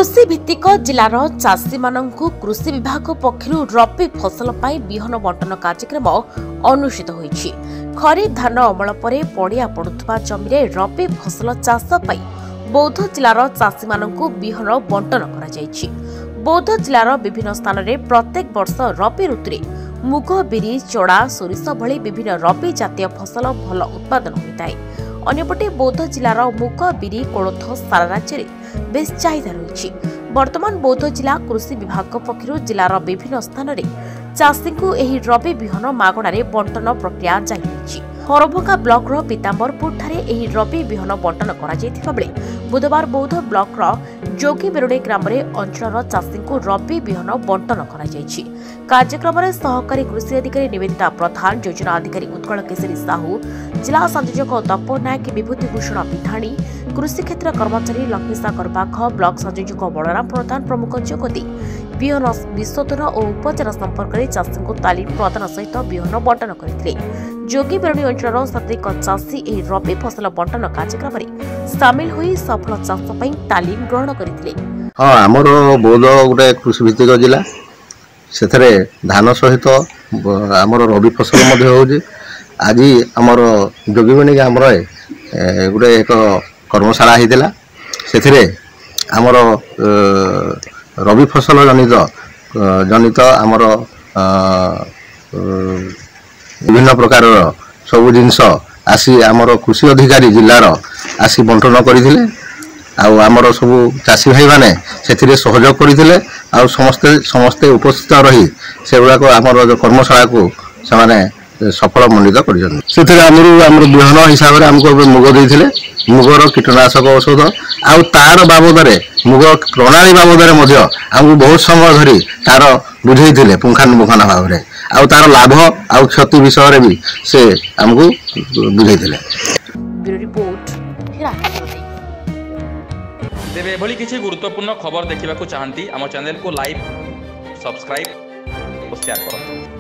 कृषि भित्तिक जिलार चाषी मानकु कृषि विभाग पक्षरु रबी फसल पाई बिहन बंटन कार्यक्रम अनुष्ठित होईछि। खरीफ धान अमल परे पड़िया पड़ुथबा जमिरे रबी फसल चाष पाई बौद्ध जिलार चाषी मानकु बिहन बंटन करा जायछि। बौद्ध जिलार विभिन्न स्थान रे प्रत्येक वर्ष रबी ऋतुरे मुग बिरी चोड़ा सोरिष भली विभिन्न रबी जातीय फसल भल उत्पादन होइताय। अन्यपटे बौद्ध जिलार मुग बिरी कोळथ सारा राज्य में बेस चाहिदा रही। वर्तमान बौद्ध जिला कृषि विभाग पक्षरु जिलार विभिन्न स्थान रे चाषी को एही रबी बिहन मागणारे बंटन प्रक्रिया जारी रही। हरभंगा ब्लॉक रो पीताम्बरपुर ठारे एही रबी बिहन बंटन करा जायथिबा बेले बुधवार बौद्ध ब्लॉक रो जोगी बेरोडे ग्राम रे अंचलर चाषी को रबी बिहन बंटन करा जायछि। कार्यक्रम रे सहकारी कृषि अधिकारी निवेदिता प्रधान, योजना अधिकारी उत्कल केसरी साहू, जिला संयोजक तपन नायक, विभूति भूषण पिठाणी, कृषि क्षेत्र कर्मचारी लक्ष्मीसागर बाघ, ब्लॉक संयोजक बलराम प्रधान प्रमुख जोगदी बिहन विशोधन और उपचार संपर्क में चाषी को तालीम प्रदान सहित बिहन बंटन करथिले। जोगी बेरोडी अंचलर शताधिक चाषी एही रबी फसल बंटन कार्यक्रम में सामिल होई सफल चाष पई तालीम ग्रहण करथिले। हां, हमर बौद्ध गोटे कृषि भित्तिक जिला सेथरे धान सहित हमर रबी फसल मध्ये होउजे। आज हमर जोगीबेणी ग्राम रे गोटे एक कर्मशाला हिदिला। सेथरे हमर रबी फसल जनित हमर विभिन्न प्रकार सब जिनस आसी हमर कृषि अधिकारी जिलार आसी बंटन करथिले। आउ आमर सब चाषी भाई माने सेथिरे सहयोग करथिले। आउ समस्ते उपस्थित रही से गुड़ाक आमर जो कर्मशाला को से सफल मंडित कर बिहन हिसाब से आमको मुग देते मुगर कीटनाशक औषध आउ तार बाबद मुग प्रणाली बाबद आमको बहुत समय धरी तार बुझे पुंखानुपुंखान भाव में आउ तार लाभ आउ क्षति विषय भी से आमको बुझे। तेरे एभली किसी गुरुत्वपूर्ण खबर देखा चाहती आम चैनल को लाइक, सब्सक्राइब और शेयर करो।